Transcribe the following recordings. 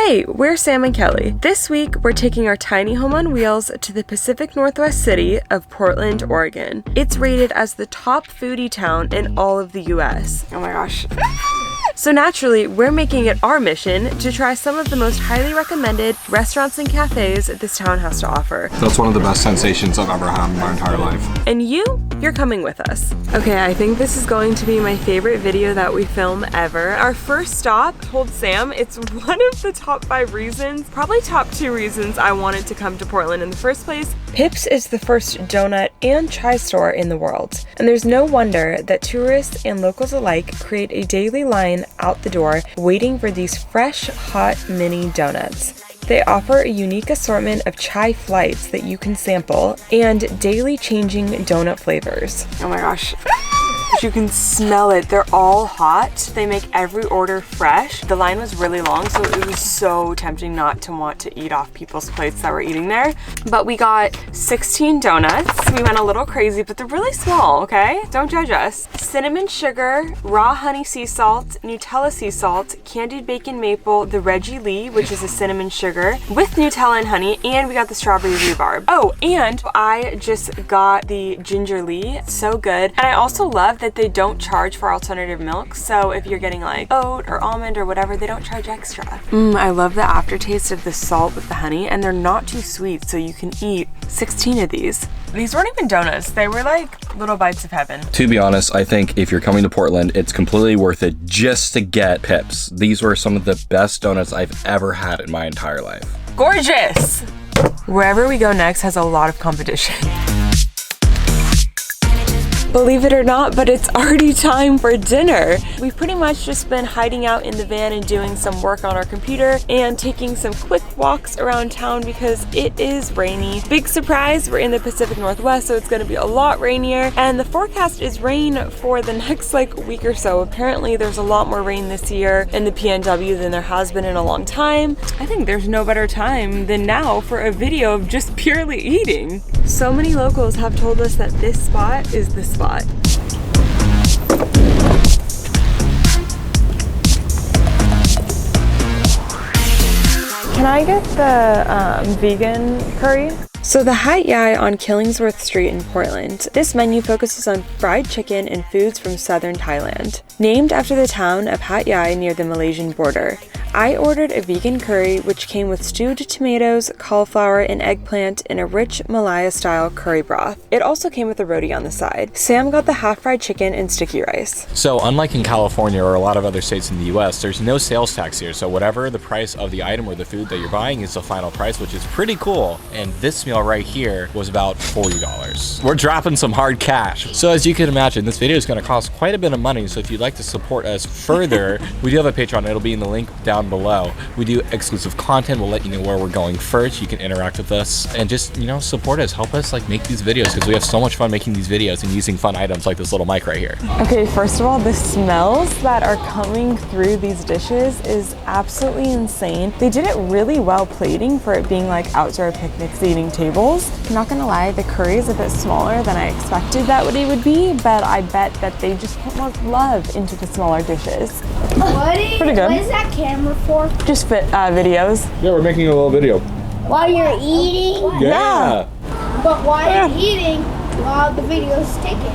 Hey, we're Sam and Kelly. This week, we're taking our tiny home on wheels to the Pacific Northwest city of Portland, Oregon. It's rated as the top foodie town in all of the US. Oh my gosh. So naturally, we're making it our mission to try some of the most highly recommended restaurants and cafes this town has to offer. That's one of the best sensations I've ever had in my entire life. And you're coming with us. Okay, I think this is going to be my favorite video that we film ever. Our first stop, told Sam, it's one of the top 5 reasons, probably top 2 reasons I wanted to come to Portland in the first place. Pips is the first donut and chai store in the world. And there's no wonder that tourists and locals alike create a daily line out the door waiting for these fresh, hot mini donuts. They offer a unique assortment of chai flights that you can sample and daily changing donut flavors. Oh my gosh. You can smell it. They're all hot. They make every order fresh. The line was really long, so it was so tempting not to want to eat off people's plates that were eating there. But we got 16 donuts. We went a little crazy, but they're really small, okay? Don't judge us. Cinnamon sugar, raw honey sea salt, Nutella sea salt, candied bacon maple, the Reggie Lee, which is a cinnamon sugar, with Nutella and honey, and we got the strawberry rhubarb. Oh, and I just got the ginger Lee. So good. And I also love that they don't charge for alternative milk, so if you're getting like oat or almond or whatever, they don't charge extra. I love the aftertaste of the salt with the honey, and they're not too sweet, so you can eat 16 of these. These weren't even donuts, they were like little bites of heaven. To be honest, I think if you're coming to Portland, it's completely worth it just to get Pips. These were some of the best donuts I've ever had in my entire life. Gorgeous! Wherever we go next has a lot of competition. Believe it or not, but it's already time for dinner. We've pretty much just been hiding out in the van and doing some work on our computer and taking some quick walks around town because it is rainy. Big surprise, we're in the Pacific Northwest, so it's gonna be a lot rainier, and the forecast is rain for the next week or so. Apparently there's a lot more rain this year in the PNW than there has been in a long time. I think there's no better time than now for a video of just purely eating. So many locals have told us that this spot is the spot. Can I get the vegan curry? So the Hat Yai on Killingsworth Street in Portland. This menu focuses on fried chicken and foods from southern Thailand. Named after the town of Hat Yai near the Malaysian border. I ordered a vegan curry which came with stewed tomatoes, cauliflower, and eggplant in a rich Malaya-style curry broth. It also came with a roti on the side. Sam got the half-fried chicken and sticky rice. So unlike in California or a lot of other states in the US, there's no sales tax here. So whatever the price of the item or the food that you're buying is the final price, which is pretty cool. And this meal right here was about $40. We're dropping some hard cash. So as you can imagine, this video is going to cost quite a bit of money. So if you'd like to support us further, we do have a Patreon. It'll be in the link down below. We do exclusive content. We'll let you know where we're going first. You can interact with us and just, support us. Help us make these videos because we have so much fun making these videos and using fun items like this little mic right here. Okay, first of all, the smells that are coming through these dishes is absolutely insane. They did it really well plating for it being like outdoor picnic seating tables. I'm not gonna lie, the curry is a bit smaller than I expected that it would be, but I bet that they just put more love into the smaller dishes. Pretty good. What is that camera for? Just videos. Yeah, we're making a little video. While you're eating? Yeah. But while you're eating, while the video's taken.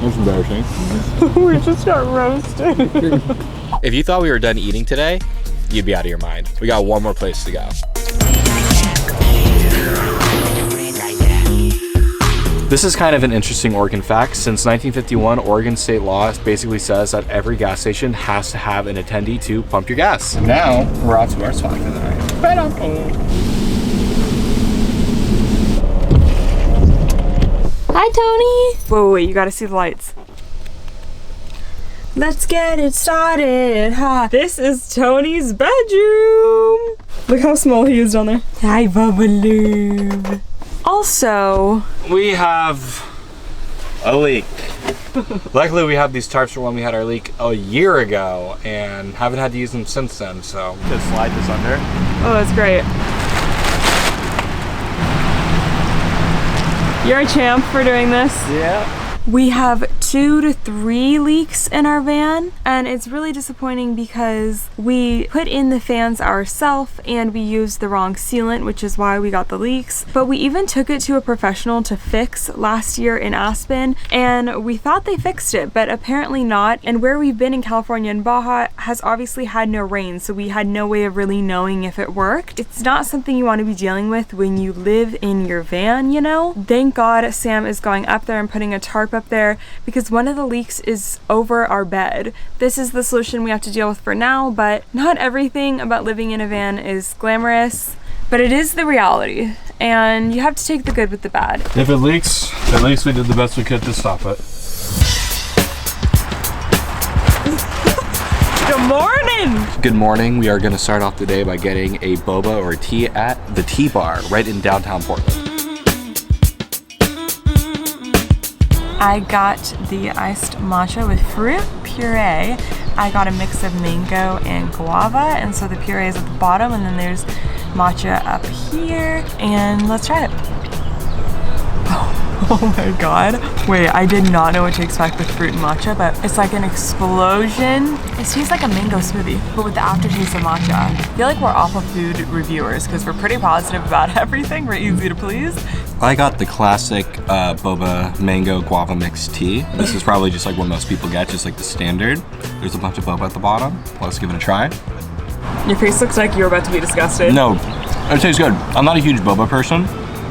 That's embarrassing. We just got roasted. If you thought we were done eating today, you'd be out of your mind. We got one more place to go. This is kind of an interesting Oregon fact. Since 1951, Oregon state law basically says that every gas station has to have an attendee to pump your gas. Now, we're out to our spot for the night. Hi, Tony. Whoa, wait, you gotta see the lights. Let's get it started. Ha. This is Tony's bedroom. Look how small he is down there. Hi, Bubbaloo. Also, we have a leak. Luckily, we have these tarps for when we had our leak a year ago and haven't had to use them since then, so just slide this under. Oh, that's great. You're a champ for doing this. Yeah. We have 2 to 3 leaks in our van, and it's really disappointing because we put in the fans ourselves and we used the wrong sealant, which is why we got the leaks. But we even took it to a professional to fix last year in Aspen, and we thought they fixed it, but apparently not. And where we've been in California and Baja has obviously had no rain, so we had no way of really knowing if it worked. It's not something you want to be dealing with when you live in your van, you know? Thank God Sam is going up there and putting a tarp up there because one of the leaks is over our bed. This is the solution we have to deal with for now, but not everything about living in a van is glamorous, but it is the reality, and you have to take the good with the bad. If it leaks, at least we did the best we could to stop it. Good morning! Good morning. We are going to start off the day by getting a boba or tea at the Tea Bar right in downtown Portland. I got the iced matcha with fruit puree. I got a mix of mango and guava, and so the puree is at the bottom, and then there's matcha up here, and let's try it. Oh my god. Wait, I did not know what to expect with fruit and matcha, but it's like an explosion. It tastes like a mango smoothie, but with the aftertaste of matcha. I feel like we're awful food reviewers because we're pretty positive about everything. We're easy to please. I got the classic boba mango guava mixed tea. This is probably just like what most people get, just like the standard. There's a bunch of boba at the bottom. Let's give it a try. Your face looks like you're about to be disgusted. No, it tastes good. I'm not a huge boba person.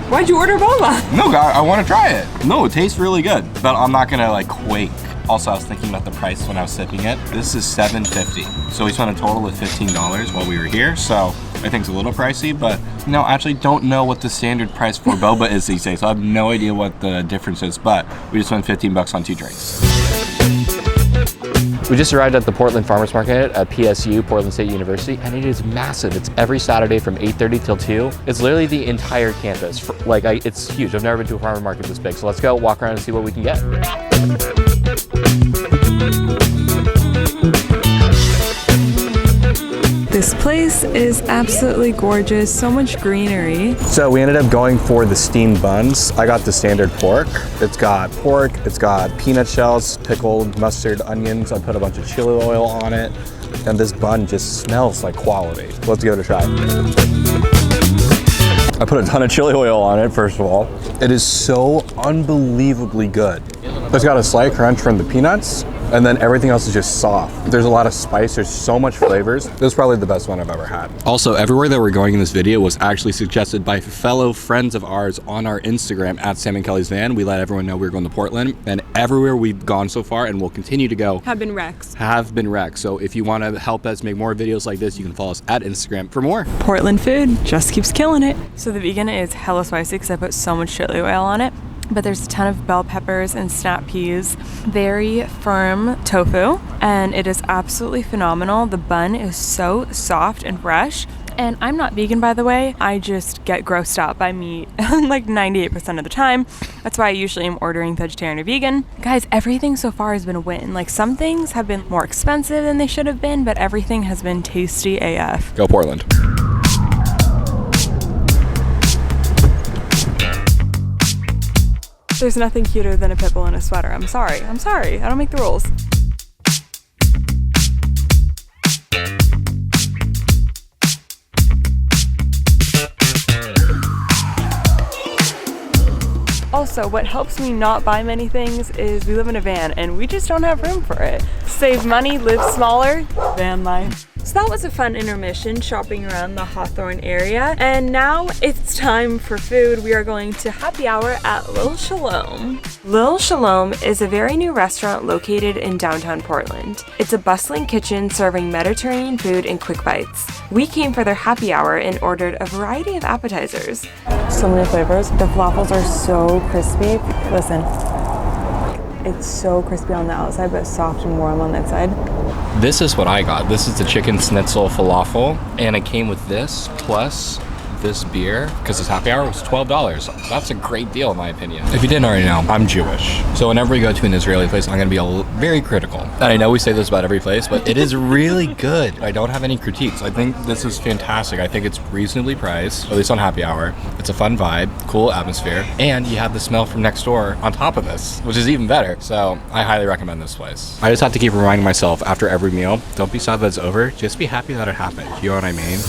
Why'd you order boba? No, I want to try it. No, it tastes really good, but I'm not gonna like quake. Also, I was thinking about the price when I was sipping it. This is $7.50. So we spent a total of $15 while we were here. So I think it's a little pricey, but you know, actually don't know what the standard price for boba is these days. So I have no idea what the difference is, but we just spent 15 bucks on 2 drinks. We just arrived at the Portland Farmers Market at PSU, Portland State University, and it is massive. It's every Saturday from 8:30 till 2. It's literally the entire campus. It's huge. I've never been to a farmer market this big. So let's go walk around and see what we can get. This place is absolutely gorgeous, so much greenery. So we ended up going for the steamed buns. I got the standard pork. It's got pork, it's got peanut shells, pickled mustard, onions. I put a bunch of chili oil on it. And this bun just smells like quality. Let's give it a try. I put a ton of chili oil on it, first of all. It is so unbelievably good. It's got a slight crunch from the peanuts, and then everything else is just soft. There's a lot of spice, there's so much flavors. This is probably the best one I've ever had. Also, everywhere that we're going in this video was actually suggested by fellow friends of ours on our Instagram at Sam and Kelly's Van. We let everyone know we were going to Portland, and everywhere we've gone so far and will continue to go Have been wrecks. So if you want to help us make more videos like this, you can follow us at Instagram for more. Portland food just keeps killing it. So the vegan is hella spicy because I put so much chili oil on it. But there's a ton of bell peppers and snap peas, very firm tofu, and it is absolutely phenomenal. The bun is so soft and fresh. And I'm not vegan, by the way. I just get grossed out by meat like 98% of the time. That's why I usually am ordering vegetarian or vegan. Guys, everything so far has been a win. Like, some things have been more expensive than they should have been, but everything has been tasty AF. Go Portland. There's nothing cuter than a pit bull in a sweater. I'm sorry. I don't make the rules. Also, what helps me not buy many things is we live in a van and we just don't have room for it. Save money, live smaller, van life. So that was a fun intermission shopping around the Hawthorne area. And now it's time for food. We are going to happy hour at Lil Shalom. Lil Shalom is a very new restaurant located in downtown Portland. It's a bustling kitchen serving Mediterranean food in quick bites. We came for their happy hour and ordered a variety of appetizers. So many flavors. The falafels are so crispy. Listen, it's so crispy on the outside, but soft and warm on the inside. This is what I got. This is the chicken schnitzel falafel, and it came with this plus this beer, because it's happy hour, was $12. That's a great deal in my opinion. If you didn't already know, I'm Jewish. So whenever we go to an Israeli place, I'm gonna be very critical. And I know we say this about every place, but it is really good. I don't have any critiques. I think this is fantastic. I think it's reasonably priced, at least on happy hour. It's a fun vibe, cool atmosphere, and you have the smell from next door on top of this, which is even better. So I highly recommend this place. I just have to keep reminding myself after every meal, don't be sad that it's over, just be happy that it happened. You know what I mean?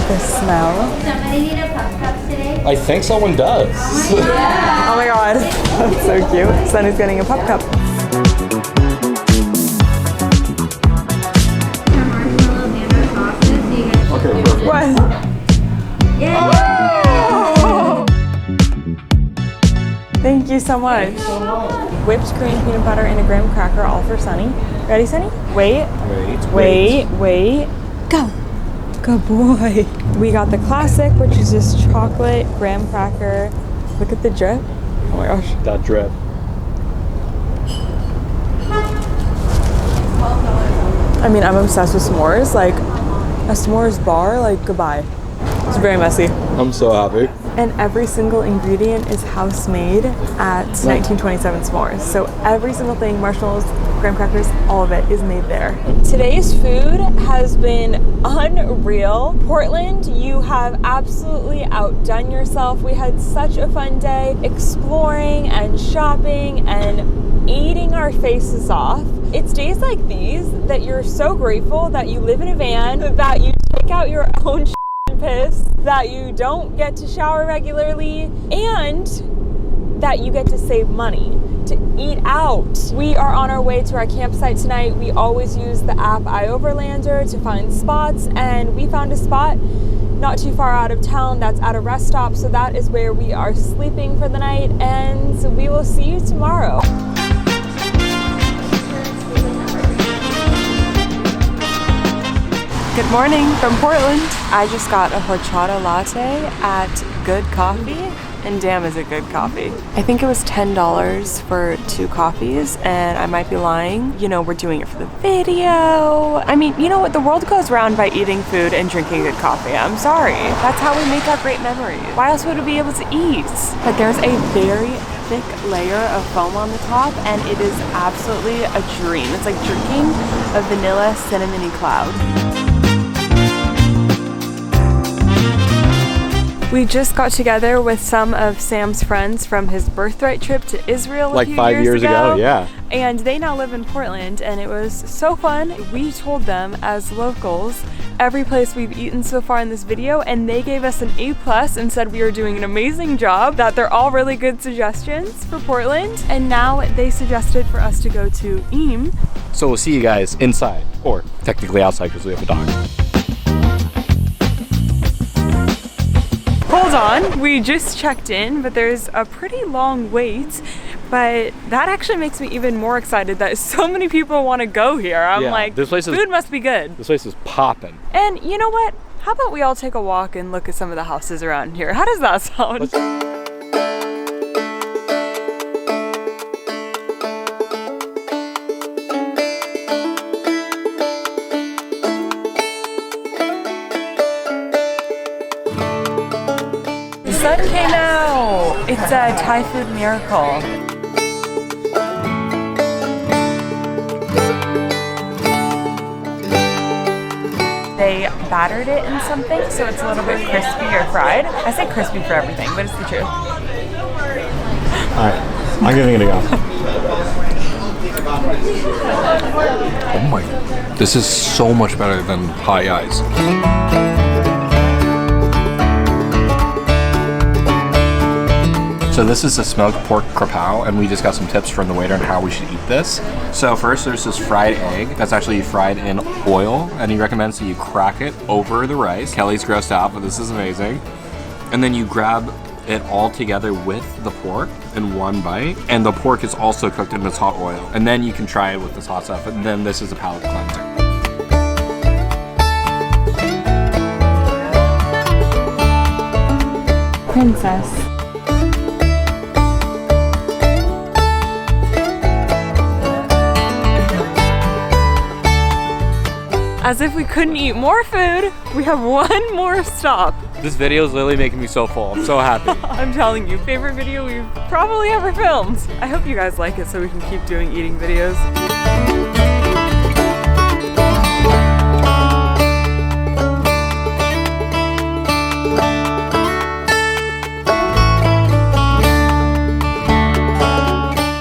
The smell. Somebody need a pup cup today? I think someone does. Oh my god, that's so cute. Sunny's getting a pup cup. Okay, perfect. What? Oh! Thank you so much. Whipped cream, peanut butter, and a graham cracker, all for Sunny. Ready, Sunny? Wait. Go. Good boy. We got the classic, which is just chocolate, graham cracker. Look at the drip. Oh my gosh. That drip. I mean, I'm obsessed with s'mores. Like, a s'mores bar, like, goodbye. It's very messy. I'm so happy. And every single ingredient is house made at 1927 S'mores. So every single thing, marshmallows, graham crackers, all of it is made there. Today's food has been unreal. Portland, you have absolutely outdone yourself. We had such a fun day exploring and shopping and eating our faces off. It's days like these that you're so grateful that you live in a van, that you take out your own piss, that you don't get to shower regularly, and that you get to save money to eat out. We are on our way to our campsite tonight. We always use the app iOverlander to find spots, and we found a spot not too far out of town that's at a rest stop, so that is where we are sleeping for the night, and we will see you tomorrow. Good morning from Portland. I just got a horchata latte at Good Coffee, and damn is it good coffee. I think it was $10 for 2 coffees, and I might be lying. You know, we're doing it for the video. I mean, you know what? The world goes round by eating food and drinking good coffee. I'm sorry. That's how we make our great memories. Why else would we be able to eat? But there's a very thick layer of foam on the top, and it is absolutely a dream. It's like drinking a vanilla cinnamony cloud. We just got together with some of Sam's friends from his birthright trip to Israel Like 5 years ago, yeah. And they now live in Portland, and it was so fun. We told them as locals every place we've eaten so far in this video, and they gave us an A+ and said we are doing an amazing job, that they're all really good suggestions for Portland. And now they suggested for us to go to Eam. So we'll see you guys inside, or technically outside because we have a dog. Hold on, we just checked in, but there's a pretty long wait. But that actually makes me even more excited that so many people want to go here. I'm like, this place food must be good. This place is popping. And you know what? How about we all take a walk and look at some of the houses around here? How does that sound? The sun came out. It's a Thai food miracle. They battered it in something so it's a little bit crispy or fried. I say crispy for everything, but it's the truth. Alright, I'm giving it a go. Oh my, this is so much better than High Eyes. So this is a smoked pork krapow, and we just got some tips from the waiter on how we should eat this. So first there's this fried egg that's actually fried in oil, and he recommends that you crack it over the rice. Kelly's grossed out, but this is amazing. And then you grab it all together with the pork in one bite, and the pork is also cooked in this hot oil. And then you can try it with this hot stuff, and then this is a palate cleanser. Princess. As if we couldn't eat more food, we have one more stop. This video is literally making me so full. I'm so happy. I'm telling you, favorite video we've probably ever filmed. I hope you guys like it so we can keep doing eating videos.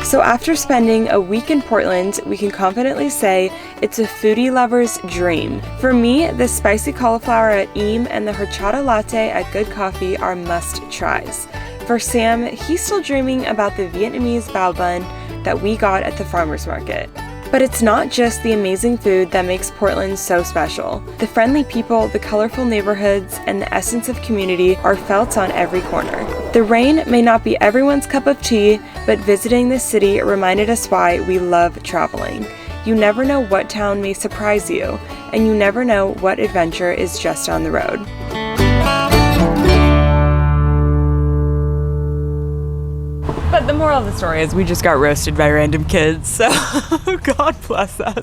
So after spending a week in Portland, we can confidently say it's a foodie lover's dream. For me, the spicy cauliflower at Eam and the horchata latte at Good Coffee are must-tries. For Sam, he's still dreaming about the Vietnamese bao bun that we got at the farmer's market. But it's not just the amazing food that makes Portland so special. The friendly people, the colorful neighborhoods, and the essence of community are felt on every corner. The rain may not be everyone's cup of tea, but visiting this city reminded us why we love traveling. You never know what town may surprise you, and you never know what adventure is just on the road. But the moral of the story is we just got roasted by random kids, so God bless us.